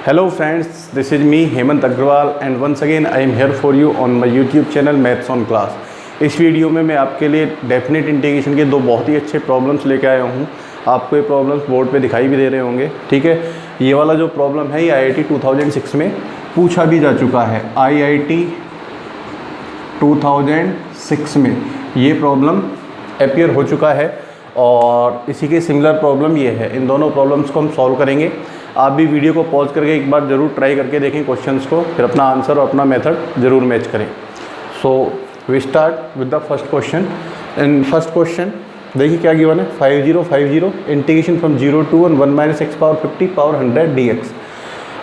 Hello friends, this is me Hemant Agrawal and once again I am here for you on my YouTube channel Maths on Class। इस video में मैं आपके लिए definite integration के दो बहुत ही अच्छे प्रॉब्लम्स लेके आया हूँ। आपको ये प्रॉब्लम्स बोर्ड पे दिखाई भी दे रहे होंगे, ठीक है। ये वाला जो प्रॉब्लम है ये IIT 2006 में पूछा भी जा चुका है। IIT 2006 में ये प्रॉब्लम अपीयर हो चुका है और इसी के सिमिलर प्रॉब्लम ये है। इन दोनों प्रॉब्लम्स को हम सॉल्व करेंगे। आप भी वीडियो को पॉज करके एक बार ज़रूर ट्राई करके देखें क्वेश्चंस को, फिर अपना आंसर और अपना मेथड ज़रूर मैच करें। So we start with the first question. In first question देखिए क्या गिवन है, 5050 integration from 0 to 1 1 minus x power 50 power 100 dx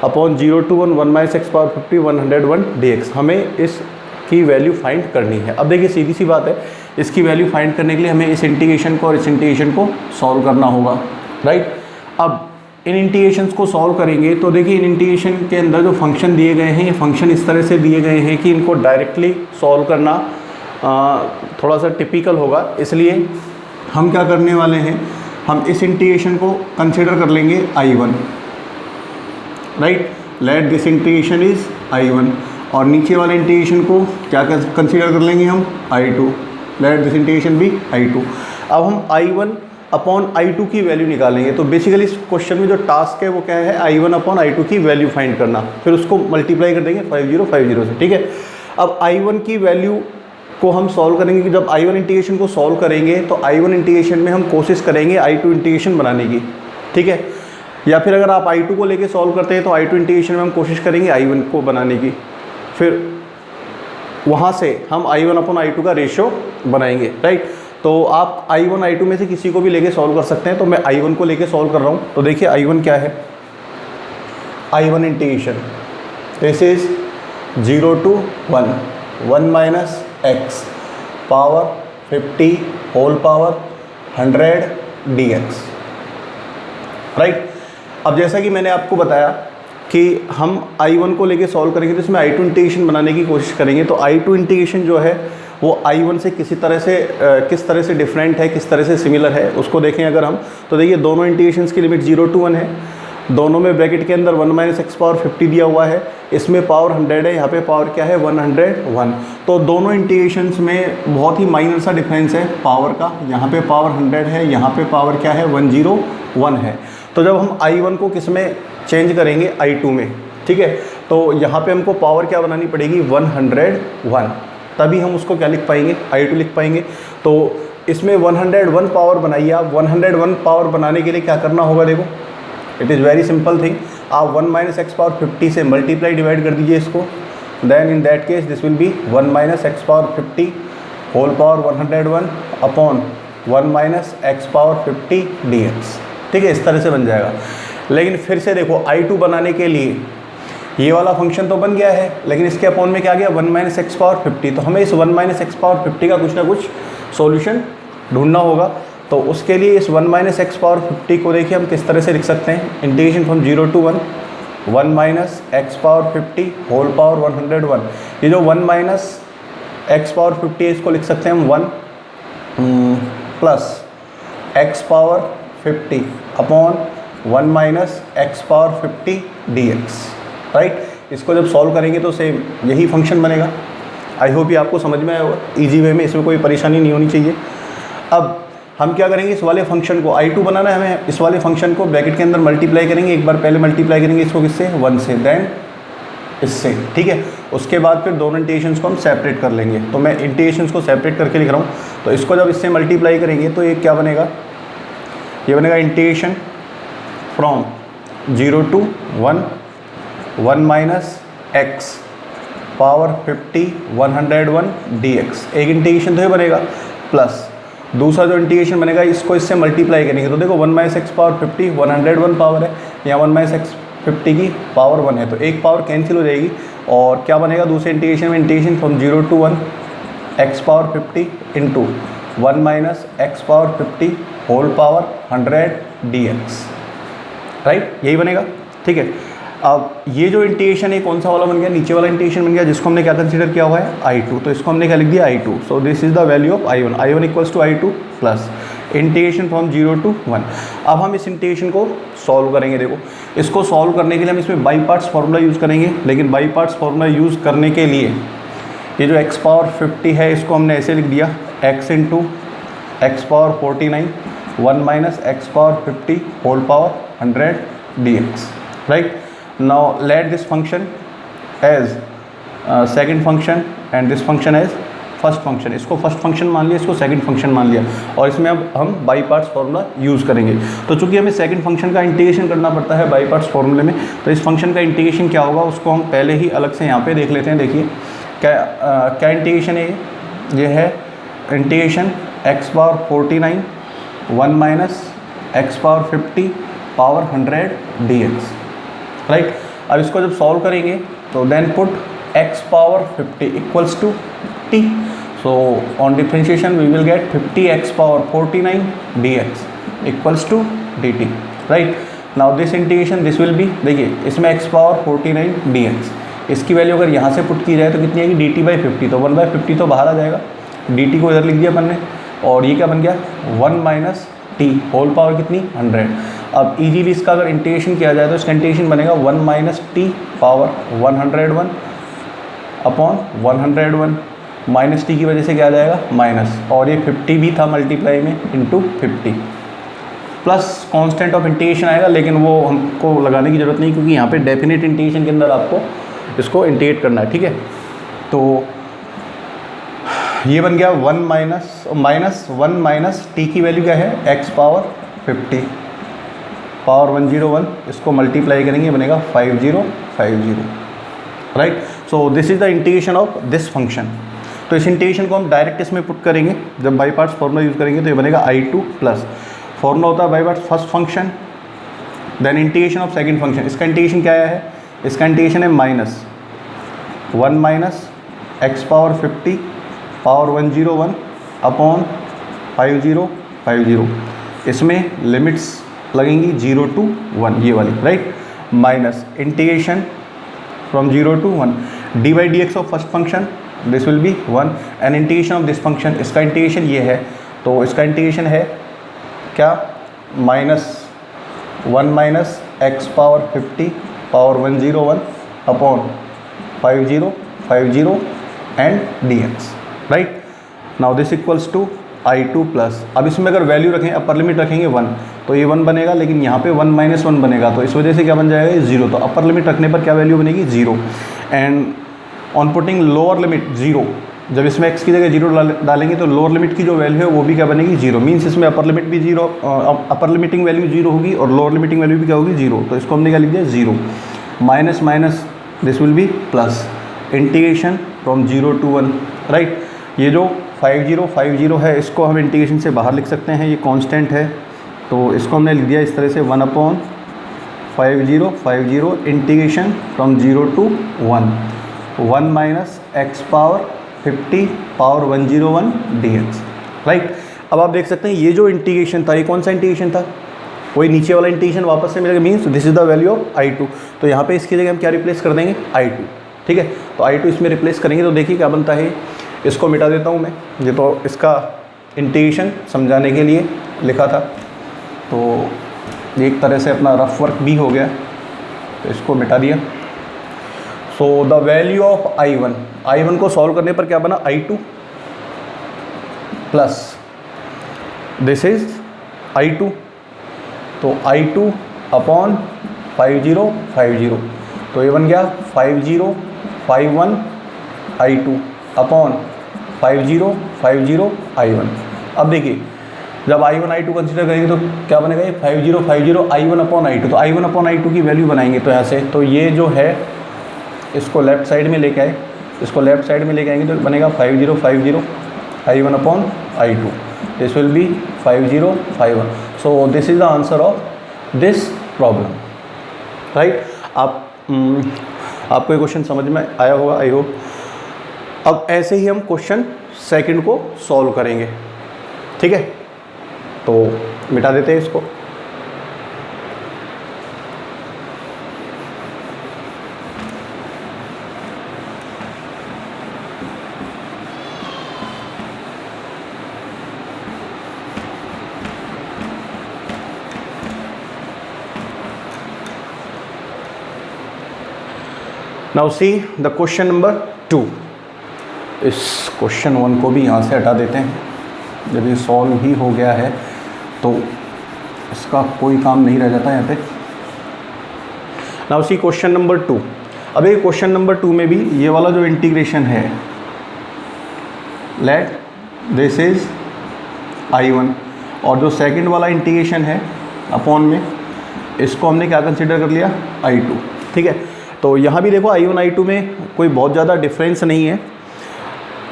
upon 0 to 1 1 minus x power 50 101 dx। हमें इसकी वैल्यू फाइंड करनी है। अब देखिए सीधी सी बात है, इसकी वैल्यू फाइंड करने के लिए हमें इस इंटीग्रेशन को और इस इंटीग्रेशन को सॉल्व करना होगा, राइट। अब इन इंटीग्रेशंस को सॉल्व करेंगे तो देखिए इन इंटीग्रेशन के अंदर जो फंक्शन दिए गए हैं, ये फंक्शन इस तरह से दिए गए हैं कि इनको डायरेक्टली सॉल्व करना थोड़ा सा टिपिकल होगा। इसलिए हम क्या करने वाले हैं, हम इस इंटीग्रेशन को कंसिडर कर लेंगे I1, right. Let this integration is I1 और नीचे वाले इंटीग्रेशन को क्या कंसिडर कर लेंगे हम I2। लेट दिस इंटीग्रेशन भी I2। अब हम I1 अपॉन I2 की वैल्यू निकालेंगे। तो बेसिकली इस क्वेश्चन में जो टास्क है वो क्या है, I1 अपॉन I2 की वैल्यू फाइंड करना, फिर उसको मल्टीप्लाई कर देंगे 5050 से, ठीक है। अब I1 की वैल्यू को हम सॉल्व करेंगे कि जब I1 इंटीग्रेशन को सॉल्व करेंगे तो I1 इंटीग्रेशन में हम कोशिश करेंगे I2 इंटीग्रेशन बनाने की, ठीक है। या फिर अगर आप I2 को लेके सॉल्व करते हैं तो I2 इंटीग्रेशन में हम कोशिश करेंगे I1 को बनाने की, फिर वहाँ से हम I1 अपॉन I2 का रेशियो बनाएंगे, राइट। तो आप I1 I2 में से किसी को भी लेके सॉल्व कर सकते हैं। तो मैं I1 को लेके सॉल्व कर रहा हूँ। तो देखिए I1 क्या है, I1 integration this is 0 to 1 1 minus x power 50 whole power 100 dx, right. अब जैसा कि मैंने आपको बताया कि हम I1 को लेके सॉल्व करेंगे तो इसमें I2 इंटीग्रेशन बनाने की कोशिश करेंगे। तो I2 इंटीग्रेशन जो है वो I1 से किस तरह से डिफरेंट है, किस तरह से सिमिलर है, उसको देखें अगर हम। तो देखिए दोनों इंटीग्रेशंस की लिमिट 0 to 1 है, दोनों में ब्रैकेट के अंदर 1 माइनस एक्स पावर 50 दिया हुआ है, इसमें पावर 100 है, यहाँ पे पावर क्या है 101। तो दोनों इंटीग्रेशंस में बहुत ही माइनर सा डिफरेंस है पावर का। यहाँ पे पावर 100 है, यहाँ पे पावर क्या है 101 है। तो जब हम I1 को किस में चेंज करेंगे, I2 में, ठीक है। तो यहाँ पे हमको पावर क्या बनानी पड़ेगी 101, तभी हम उसको क्या लिख पाएंगे, I2 लिख पाएंगे। तो इसमें 101 पावर बनाइए आप। 101 पावर बनाने के लिए क्या करना होगा, देखो it is very simple thing. आप 1 माइनस एक्स पावर 50 से मल्टीप्लाई डिवाइड कर दीजिए इसको, then in that case this will be 1 minus x power 50 whole power 101 upon 1 minus x power 50 dx, ठीक है। इस तरह से बन जाएगा। लेकिन फिर से देखो I2 बनाने के लिए ये वाला फंक्शन तो बन गया है, लेकिन इसके अपॉन में क्या गया 1 माइनस एक्स पावर 50। तो हमें इस 1 माइनस एक्स पावर 50 का कुछ ना कुछ सॉल्यूशन ढूंढना होगा। तो उसके लिए इस 1 माइनस एक्स पावर 50 को देखिए हम किस तरह से लिख सकते हैं, integration from 0 to 1 1 minus x power 50 whole power 101। ये जो 1 माइनस एक्स पावर 50 है इसको लिख सकते हैं हम 1 plus x power 50 upon 1 minus x power 50 dx, right. इसको जब सॉल्व करेंगे तो सेम यही फंक्शन बनेगा। आई होप ये आपको समझ में आया होगा ईजी वे में, इसमें कोई परेशानी नहीं होनी चाहिए। अब हम क्या करेंगे, इस वाले फंक्शन को I2 बनाना है हमें, इस वाले फंक्शन को ब्रैकेट के अंदर मल्टीप्लाई करेंगे। एक बार पहले मल्टीप्लाई करेंगे इसको किससे, 1 से, देन इससे, ठीक है। उसके बाद फिर दोनों इंटीग्रेशंस को हम सेपरेट कर लेंगे। तो मैं इंटीग्रेशंस को सेपरेट करके लिख रहा हूँ। तो इसको जब इससे मल्टीप्लाई करेंगे तो ये क्या बनेगा, ये बनेगा integration from 0 to 1 1 minus x power 50 101 dx, एक इंटीग्रेशन तो ये बनेगा, प्लस दूसरा जो इंटीग्रेशन बनेगा इसको इससे मल्टीप्लाई करेंगे। तो देखो 1 माइनस एक्स पावर 50 101 पावर है, यहाँ 1 माइनस एक्स 50 की पावर 1 है, तो एक पावर कैंसिल हो जाएगी और क्या बनेगा दूसरे इंटीग्रेशन में, integration from 0 to 1 x power 50 into 1 minus x power 50 whole power 100 dx, right, यही बनेगा, ठीक है। अब ये जो इंटीग्रेशन है कौन सा वाला बन गया, नीचे वाला इंटीग्रेशन बन गया, जिसको हमने क्या कंसीडर किया हुआ है I2। तो इसको हमने क्या लिख दिया I2। So this is the value of I1 equals to I2 plus integration from 0 to 1। अब हम इस इंटीग्रेशन को सॉल्व करेंगे। देखो, इसको सॉल्व करने के लिए हम इसमें बाई पार्ट्स फार्मूला यूज़ करेंगे, लेकिन बाई पार्ट्स फार्मूला यूज़ करने के लिए ये जो x पावर 50 है इसको हमने ऐसे लिख दिया, x into x power 49 1 minus x power 50 whole power 100 dx, right. Now let this function as second function and this function as first function. इसको फर्स्ट फंक्शन मान लिया, इसको सेकंड फंक्शन मान लिया, और इसमें अब हम बाई पार्ट्स फार्मूला यूज़ करेंगे। तो चूंकि हमें सेकंड फंक्शन का इंटीग्रेशन करना पड़ता है बाई पार्ट्स फार्मूले में, तो इस फंक्शन का इंटीग्रेशन क्या होगा उसको हम पहले ही अलग से यहाँ पे देख लेते हैं। देखिए क्या इंटीग्रेशन है ये है integration x power 49 1 minus x power 50 power 100 dx, right. अब इसको जब सॉल्व करेंगे तो then put x power 50 equals to t, so on differentiation we will get 50x power 49 dx equals to dt, right। now this integration this will be, देखिए इसमें x power 49 dx, इसकी value अगर यहाँ से put की जाए तो कितनी आएगी dt बाई 50, तो 1/50 तो बाहर आ जाएगा, dt को इधर लिख दिया अपन ने, और ये क्या बन गया 1 माइनस टी होल पावर कितनी 100। अब इजीली इसका अगर इंटीग्रेशन किया जाए तो इसका इंटीग्रेशन बनेगा 1 minus T power 101 upon 101, minus T की वजह से क्या आ जाएगा माइनस, और ये 50 भी था मल्टीप्लाई में into 50 plus constant of integration आएगा, लेकिन वो हमको लगाने की ज़रूरत नहीं क्योंकि यहाँ पे डेफिनेट इंटीग्रेशन के अंदर आपको इसको इंटीग्रेट करना है, ठीक है। तो ये बन गया 1 माइनस टी की वैल्यू क्या है एक्स पावर 50 पावर 101, इसको मल्टीप्लाई करेंगे बनेगा 5050, right. So this is the integration of this function. तो इस इंटीग्रेशन को हम डायरेक्ट इसमें पुट करेंगे, जब बाई पार्ट्स फार्मूला यूज़ करेंगे तो ये बनेगा I2 प्लस फार्मूला होता है by parts first function then integration of second function. इसका इंटीग्रेशन क्या है, इसका इंटीग्रेशन है minus 1 minus x power 50 power 101 upon 5050, इसमें लिमिट्स लगेंगी 0 to 1 ये वाली, right. Minus integration from 0 to 1 d by d x of first function this will be 1 and integration of this function, इसका इंटीग्रेशन ये है, तो इसका इंटीग्रेशन है क्या -1 minus x power 50 power 101 upon 5050 and dx, right. Now this equals to I2 plus, अब इसमें अगर वैल्यू रखें अपर लिमिट रखेंगे 1 तो ये 1 बनेगा, लेकिन यहाँ पे 1 माइनस 1 बनेगा, तो इस वजह से क्या बन जाएगा ये 0, तो अपर लिमिट रखने पर क्या वैल्यू बनेगी 0 and on putting lower limit 0, जब इसमें x की जगह 0 डालेंगे तो लोअर लिमिट की जो वैल्यू है वो भी क्या बनेगी 0, मीन्स इसमें अपर लिमिट भी 0, अपर लिमिटिंग वैल्यू 0 होगी और लोअर लिमिटिंग वैल्यू भी क्या होगी 0, तो इसको हमने क्या लिख दिया 0 minus minus this will B plus integration from 0 to 1, right. ये जो 5050 है इसको हम इंटीग्रेशन से बाहर लिख सकते हैं, ये कांस्टेंट है, तो इसको हमने लिख दिया इस तरह से 1 upon 5050 integration from 0 to 1 minus x power 50 power 101 dx, right. अब आप देख सकते हैं ये जो इंटीग्रेशन था ये कौन सा इंटीग्रेशन था, वही नीचे वाला इंटीग्रेशन वापस से मिलेगा, means this is the value of I2, तो यहाँ पे इसकी जगह हम क्या रिप्लेस कर देंगे I2, ठीक है। तो I2 इसमें रिप्लेस करेंगे तो देखिए क्या बनता है, इसको मिटा देता हूँ मैं, ये तो इसका इंटीग्रेशन समझाने के लिए लिखा था, तो एक तरह से अपना रफ वर्क भी हो गया, तो इसको मिटा दिया। So the value of I1 को सॉल्व करने पर क्या बना I2 plus this is I2, तो I2 अपॉन 5050, तो ये बन गया 5051 I2 अपॉन 5050 I1। अब देखिए जब I1 I2 कंसिडर करेंगे तो क्या बनेगा ये 5050 I1 अपॉन I2, तो I1 अपॉन I2 की वैल्यू बनाएंगे तो यहाँ से, तो ये जो है इसको लेफ्ट साइड में लेके आए, इसको लेफ्ट साइड में लेके आएंगे तो बनेगा 5050 I1 upon I2, this will B 5051। So this is the answer of this problem, right. आपको ये क्वेश्चन समझ में आया होगा आई होप। अब ऐसे ही हम क्वेश्चन सेकंड को सॉल्व करेंगे, ठीक है। तो मिटा देते हैं इसको, now see the question number 2। इस क्वेश्चन 1 को भी यहाँ से हटा देते हैं। जब ये सॉल्व ही हो गया है तो इसका कोई काम नहीं रह जाता यहाँ पे। Now see question number 2। अब ये क्वेश्चन नंबर 2 में भी ये वाला जो इंटीग्रेशन है, लेट दिस इज I1, और जो सेकंड वाला इंटीग्रेशन है अपॉन में, इसको हमने क्या कंसिडर कर लिया, I2। ठीक है, तो यहाँ भी देखो I1 I2 में कोई बहुत ज़्यादा डिफरेंस नहीं है।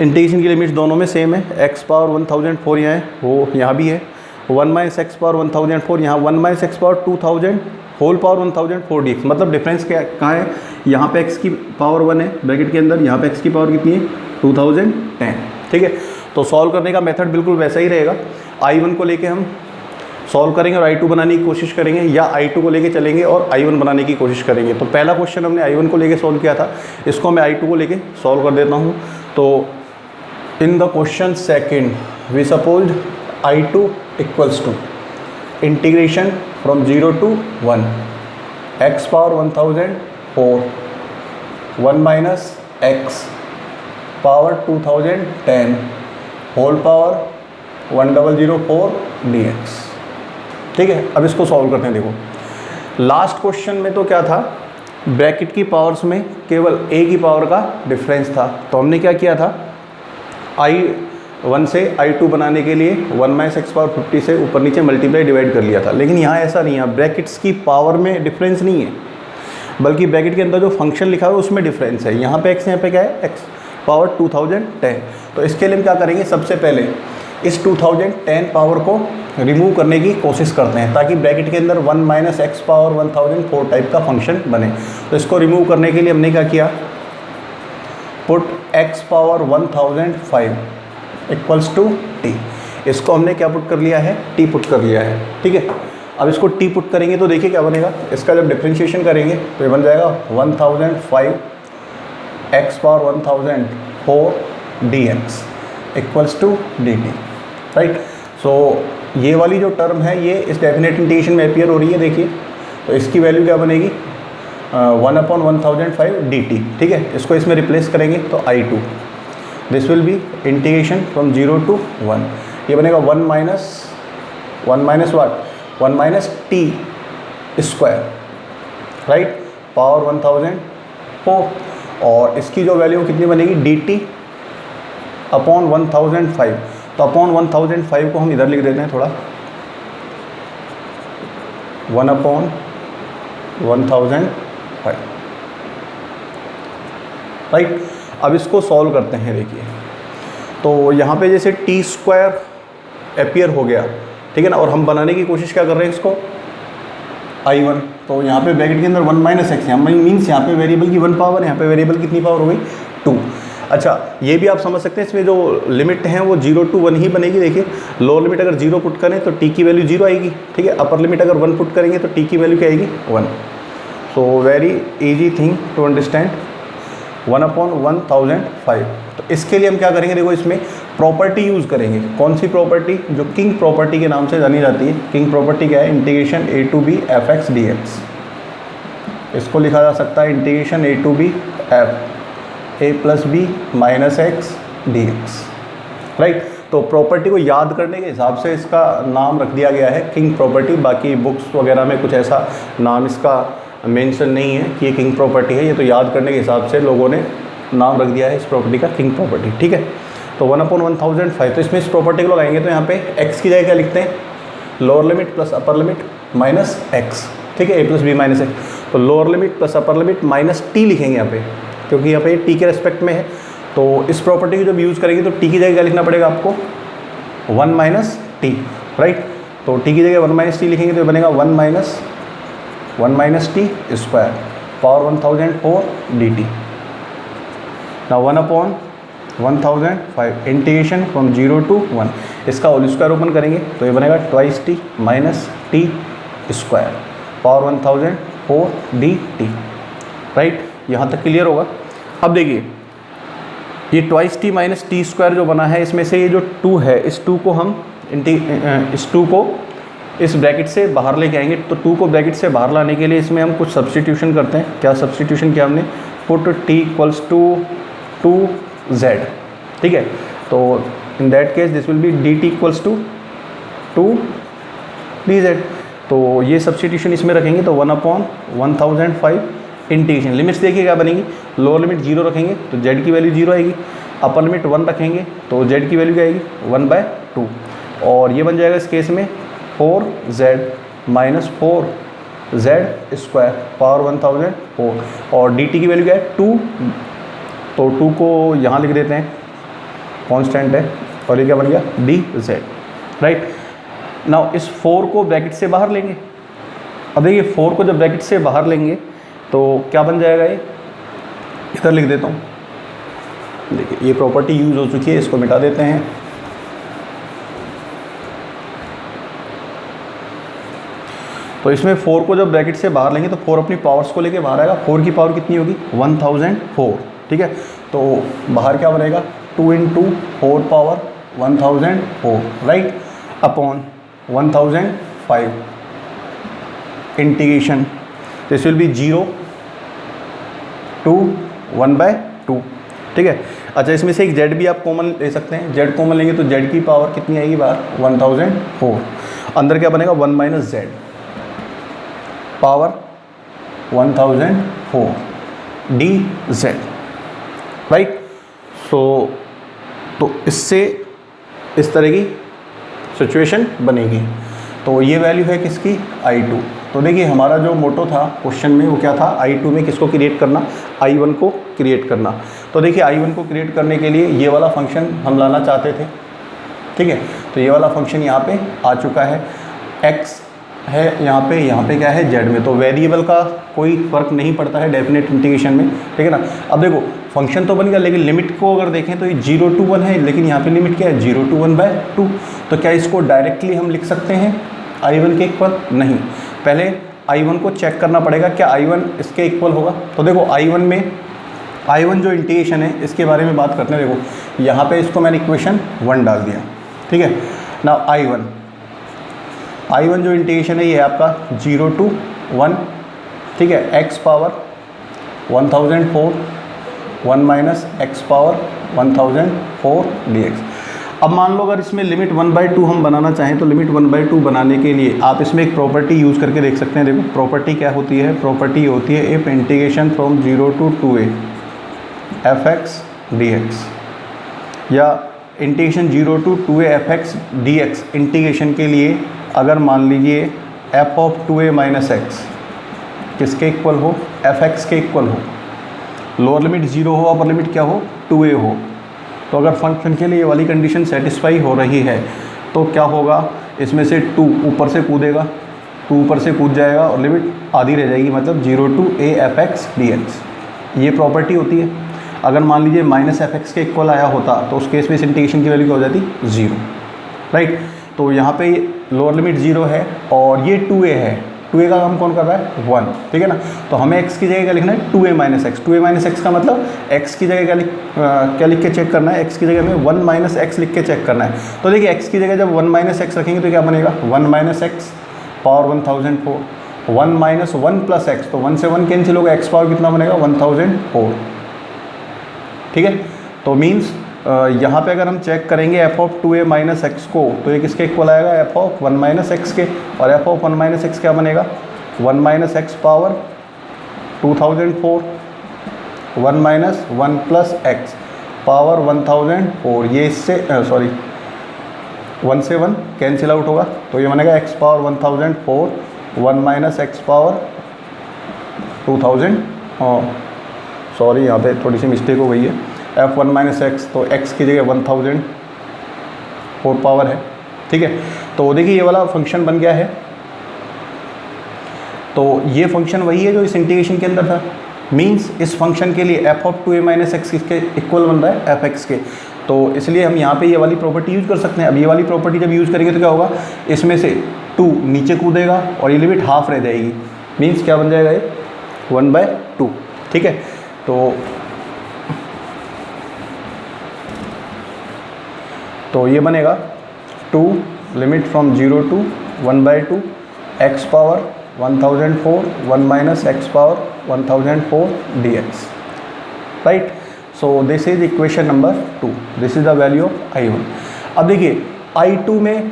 इंटीग्रेशन की लिमिट्स दोनों में सेम है। x पावर 1004 यहाँ है, वो यहाँ भी है। 1 माइनस एक्स पावर 1004 यहाँ, 1 minus x power 2000 whole power 1004 dx। मतलब डिफरेंस क्या कहाँ है, यहाँ पे x की पावर 1 है ब्रैकेट के अंदर, यहाँ पे x की पावर कितनी है, 2010। ठीक है, तो सॉल्व करने का मेथड बिल्कुल वैसा ही रहेगा। I1 को लेके हम सॉल्व करेंगे और I2 बनाने की कोशिश करेंगे, या I2 को लेके चलेंगे और I1 बनाने की कोशिश करेंगे। तो पहला क्वेश्चन हमने I1 को लेके सॉल्व किया था, इसको मैं I2 को लेके सॉल्व कर देता हूँ। तो in the question second we suppose I2 equals to integration from 0 to 1 x power 1004 1 minus x power 2010 whole power 1004 dx। ठीक है, अब इसको सॉल्व करते हैं। देखो लास्ट क्वेश्चन में तो क्या था, ब्रैकेट की पावर्स में केवल a की पावर का डिफरेंस था। तो हमने क्या किया था, I1 से I2 बनाने के लिए 1 माइनस एक्स पावर 50 से ऊपर नीचे मल्टीप्लाई डिवाइड कर लिया था। लेकिन यहाँ ऐसा नहीं है, ब्रैकेट्स की पावर में डिफरेंस नहीं है, बल्कि ब्रैकेट के अंदर जो फंक्शन लिखा है उसमें डिफरेंस है। यहाँ पे x, यहाँ पे क्या है, x पावर 2010। तो इसके लिए हम क्या करेंगे, सबसे पहले इस 2010 पावर को रिमूव करने की कोशिश करते हैं, ताकि ब्रैकेट के अंदर 1 माइनस एक्स पावर 1004 टाइप का फंक्शन बने। तो इसको रिमूव करने के लिए हमने क्या किया, put x power 1005 equals to t। इसको हमने क्या पुट कर लिया है, t पुट कर लिया है। ठीक है, अब इसको t पुट करेंगे तो देखिए क्या बनेगा, इसका जब डिफरेंशिएशन करेंगे तो ये बन जाएगा 1005 x power 1004 dx equals to dt। Right, so ये वाली जो टर्म है ये इस डेफिनेट इंटीग्रेशन में अपियर हो रही है। देखिए तो इसकी वैल्यू क्या बनेगी, 1/1005 dt। ठीक है, इसको इसमें रिप्लेस करेंगे तो I2, this will B integration from 0 to 1। ये बनेगा 1 माइनस वाट, 1 minus T square, right, power 1004। और इसकी जो वैल्यू कितनी बनेगी, dt अपॉन 1005। तो अपॉन 1005 को हम इधर लिख देते हैं थोड़ा, 1/1005। राइट, अब इसको सॉल्व करते हैं। देखिए तो यहाँ पे जैसे टी स्क्वायर अपियर हो गया, ठीक है ना, और हम बनाने की कोशिश क्या कर रहे हैं इसको, I1। तो यहाँ पे ब्रैकेट के अंदर 1 माइनस एक्स, यहाँ मीन्स यहाँ पे वेरिएबल की 1 पावर, यहाँ पे वेरिएबल कितनी पावर हो गई, 2। अच्छा, ये भी आप समझ सकते हैं, इसमें जो लिमिट है वो 0 to 1 ही बनेगी। देखिए लोअर लिमिट अगर 0 पुट करें तो t की वैल्यू 0 आएगी। ठीक है, अपर लिमिट अगर 1 पुट करेंगे तो t की वैल्यू क्या आएगी, 1। So very easy thing to understand, 1/1005। तो इसके लिए हम क्या करेंगे, देखो इसमें प्रॉपर्टी यूज़ करेंगे। कौन सी प्रॉपर्टी, जो किंग प्रॉपर्टी के नाम से जानी जाती है। किंग प्रॉपर्टी क्या है, integration a to b fx dx। इसको लिखा जा सकता है integration a to b f a plus B minus x dx। Right, तो प्रॉपर्टी को याद करने के हिसाब से इसका नाम रख दिया गया है किंग प्रॉपर्टी। बाकी बुक्स वगैरह में कुछ ऐसा नाम इसका मेंशन नहीं है कि ये किंग प्रॉपर्टी है, ये तो याद करने के हिसाब से लोगों ने नाम रख दिया है इस प्रॉपर्टी का किंग प्रॉपर्टी। ठीक है, तो 1/1005। तो इसमें इस प्रॉपर्टी को लगाएंगे तो यहाँ पे x की जगह क्या लिखते हैं, lower limit plus upper limit minus x। ठीक है, a plus B minus x. तो lower limit plus upper limit minus t लिखेंगे यहाँ पे, क्योंकि यहाँ पे t के रेस्पेक्ट में है। तो इस प्रॉपर्टी को जब यूज़ करेंगे तो t की जगह क्या लिखना पड़ेगा आपको, 1 माइनस टी। राइट, तो t की जगह 1 माइनस टी लिखेंगे तो ये बनेगा 1 minus T square power 1004 dt। ना 1/1005 इंटीग्रेशन फ्रॉम 0 to 1। इसका होल स्क्वायर ओपन करेंगे तो ये बनेगा twice T minus T square power 1004 dt। Right, यहाँ तक क्लियर होगा। अब देखिए ये twice T minus T square जो बना है, इसमें से ये जो 2 है, इस 2 को हम इस 2 को इस ब्रैकेट से बाहर लेके आएंगे। तो 2 को ब्रैकेट से बाहर लाने के लिए इसमें हम कुछ सब्स्टिट्यूशन करते हैं। क्या सब्स्टिट्यूशन किया हमने, put t equals to 2z, ठीक है। तो in that case this will be dt equals to 2dz। तो ये सब्सटीट्यूशन इसमें रखेंगे तो 1/1005 इंटीग्रेशन। लिमिट्स देखिए क्या बनेगी, लोअर लिमिट 0 रखेंगे तो z की वैल्यू 0 आएगी, अपर लिमिट 1 रखेंगे तो z की वैल्यू क्या आएगी 1/2, और ये बन जाएगा इस केस में 4z minus 4z square power 1004, और dt की वैल्यू क्या है 2, तो 2 को यहाँ लिख देते हैं, कांस्टेंट है, और ये क्या बन गया dz, राइट। नाउ इस 4 को ब्रैकेट से बाहर लेंगे। अब देखिए 4 को जब ब्रैकेट से बाहर लेंगे तो क्या बन जाएगा, ये इधर लिख देता हूँ। देखिए ये प्रॉपर्टी यूज़ हो चुकी है, इसको मिटा देते हैं। तो इसमें 4 को जब ब्रैकेट से बाहर लेंगे तो 4 अपनी पावर्स को लेके बाहर आएगा। 4 की पावर कितनी होगी 1004, ठीक है। तो बाहर क्या बनेगा 2 × 4 power 1004, right, upon 1005 integration, this will B 0 to 1/2, ठीक है। अच्छा इसमें से एक z भी आप कॉमन ले सकते हैं, z कॉमन लेंगे तो z की पावर कितनी आएगी बाहर 1004, अंदर क्या बनेगा 1 - z पावर 1004 dz, राइट। तो इससे इस तरह की सिचुएशन बनेगी। तो ये वैल्यू है किसकी I2। तो देखिए हमारा जो मोटो था क्वेश्चन में वो क्या था, I2 में किसको क्रिएट करना, I1 को क्रिएट करना। तो देखिए I1 को क्रिएट करने के लिए ये वाला फंक्शन हम लाना चाहते थे, ठीक है। तो ये वाला फंक्शन यहाँ पे आ चुका है, x है यहाँ पे क्या है z में। तो वेरिएबल का कोई फ़र्क नहीं पड़ता है डेफिनेट इंटीग्रेशन में, ठीक है ना। अब देखो फंक्शन तो बन गया, लेकिन लिमिट को अगर देखें तो ये 0 to 1 है, लेकिन यहाँ पे लिमिट क्या है 0 to 1/2। तो क्या इसको डायरेक्टली हम लिख सकते हैं I1 के इक्वल? नहीं, पहले I1 को चेक करना पड़ेगा, क्या I1 इसके इक्वल होगा। तो देखो I1 जो इंटीग्रेशन है इसके बारे में बात करते हैं। देखो यहाँ पे इसको मैंने इक्वेशन 1 डाल दिया, ठीक है ना। I1 जो इंटीग्रेशन है ये आपका 0 to 1, ठीक है, x power 1004 1 - x power 1004 dx। अब मान लो अगर इसमें लिमिट 1/2 हम बनाना चाहें तो लिमिट 1/2 बनाने के लिए आप इसमें एक प्रॉपर्टी यूज़ करके देख सकते हैं। देखो प्रॉपर्टी क्या होती है, प्रॉपर्टी होती है if integration from 0 to 2a fx dx, या integration 0 to 2a fx dx integration के लिए अगर मान लीजिए f of 2a - x किसके इक्वल हो, fx के इक्वल हो, लोअर लिमिट 0 हो, अपर लिमिट क्या हो 2a हो। तो अगर फंक्शन के लिए ये वाली कंडीशन सेटिस्फाई हो रही है तो क्या होगा, इसमें से 2 ऊपर से कूदेगा, 2 ऊपर से कूद जाएगा और लिमिट आधी रह जाएगी, मतलब 0 to a fx dx। ये प्रॉपर्टी होती है। अगर मान लीजिए -fx के इक्वल आया होता तो उस केस में इस इंटीग्रेशन की वैल्यू क्या हो जाती 0, राइट। तो यहाँ पे लोअर लिमिट 0 है और ये 2a है, 2a का काम कौन कर रहा है 1, ठीक है ना। तो हमें x की जगह क्या लिखना है 2a - x। 2a - x का मतलब x की जगह क्या लिख के चेक करना है, x की जगह में 1 - x लिख के चेक करना है। तो देखिए x की जगह जब 1 - x रखेंगे तो क्या बनेगा 1 - x पावर 1004, 1 - 1 + x, तो 1 से 1 कैंसिल होगा, x पावर कितना बनेगा 1004, ठीक है। तो मीन्स यहाँ पे अगर हम चेक करेंगे f of 2a - x को तो ये किसके इक्वल आएगा f of 1 - x के, और f of 1 - x क्या बनेगा 1 - x पावर 2004, 1 - 1 + x पावर 1004। ये इससे 1 से 1 कैंसिल आउट होगा तो ये बनेगा x power 1004, 1 - x power 2000, sorry यहाँ पे थोड़ी सी मिस्टेक हो गई है, f1 - x, तो x की जगह 1004 पावर है, ठीक है। तो देखिए ये वाला फंक्शन बन गया है। तो ये फंक्शन वही है जो इस इंटीग्रेशन के अंदर था। मींस इस फंक्शन के लिए f of 2a - x किसके इक्वल बन रहा है fx के। तो इसलिए हम यहाँ पे ये वाली प्रॉपर्टी यूज़ कर सकते हैं। अब ये वाली प्रॉपर्टी जब यूज़ करेंगे तो क्या होगा, इसमें से 2 नीचे कूदेगा और ये लिमिट हाफ रह जाएगी। मींस क्या बन जाएगा ये 1/2, ठीक है। तो ये बनेगा 2 limit from 0 to 1/2 x power 1004, 1 - x power 1004 dx, right. So this is equation number 2, this is the value of I1। अब देखिए I2 में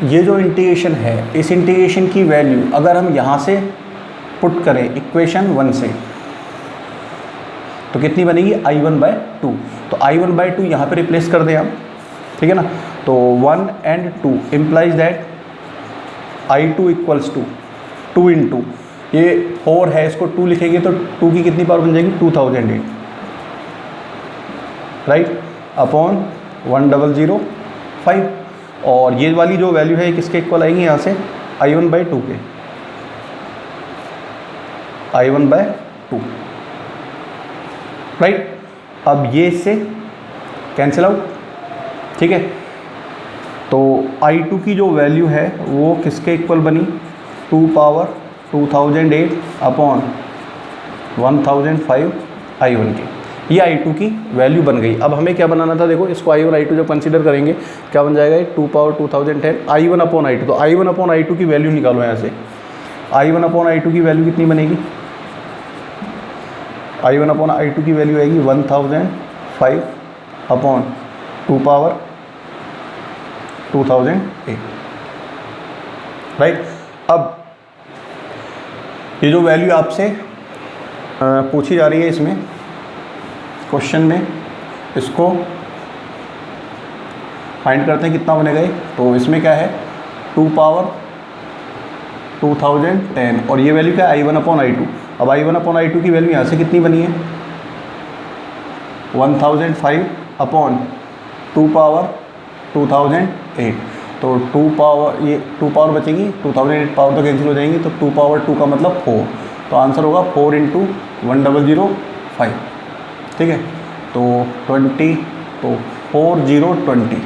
ये जो इंटीग्रेशन है, इस इंटीग्रेशन की वैल्यू अगर हम यहाँ से पुट करें इक्वेशन 1 से तो कितनी बनेगी, I1/2। तो I1/2 यहाँ पे रिप्लेस कर दें हम, ठीक है ना। तो 1 and 2 implies that I2 equals to 2 × ये 4 है, इसको 2 लिखेंगे तो 2 की कितनी पावर बन जाएगी, 2008, राइट, अपॉन 1005। और ये वाली जो वैल्यू है किसके इक्वल आएंगी यहाँ से, I1/2 के, I1/2, राइट। अब ये इससे कैंसिल आउट, ठीक है। तो I2 की जो वैल्यू है वो किसके इक्वल बनी, 2 पावर 2008 अपॉन 1005 I1 की, ये I2 की वैल्यू बन गई। अब हमें क्या बनाना था, देखो इसको I1 I2 जब कंसीडर करेंगे क्या बन जाएगा, 2 पावर 2010 I1 अपॉन I2। तो I1 अपॉन I2 की वैल्यू निकालो यहाँ से, I1 अपॉन I2 की वैल्यू कितनी बनेगी, I1 अपॉन I2 की वैल्यू आएगी 1005 अपॉन 2 पावर 2008, राइट। अब ये जो वैल्यू आपसे पूछी जा रही है इसमें क्वेश्चन में, इसको फाइंड करते हैं कितना बनेगा ये। तो इसमें क्या है, 2 पावर 2010 और ये वैल्यू क्या है, I1 अपॉन I2। अब I1 अपॉन I2 की वैल्यू यहाँ से कितनी बनी है, 1005 अपॉन 2 पावर 2008। तो 2 पावर, ये 2 पावर बचेगी, 2008 पावर तो कैंसिल हो जाएंगी, तो 2 पावर 2 का मतलब 4। तो आंसर होगा 4 × 1005, ठीक है। तो 20, तो 4020।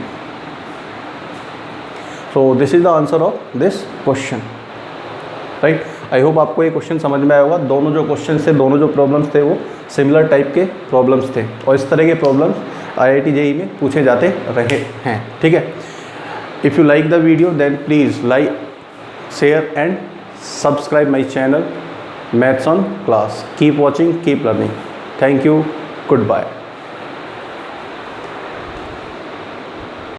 So this is the answer of this question, right. I hope आपको ये क्वेश्चन समझ में आया होगा। दोनों जो क्वेश्चन थे, दोनों जो प्रॉब्लम्स थे वो सिमिलर टाइप के प्रॉब्लम्स थे और इस तरह के प्रॉब्लम्स IIT JEE में पूछे जाते रहे हैं, ठीक है। If you like the video then please like, share and subscribe my channel maths on class. Keep watching, keep learning. Thank you, good bye.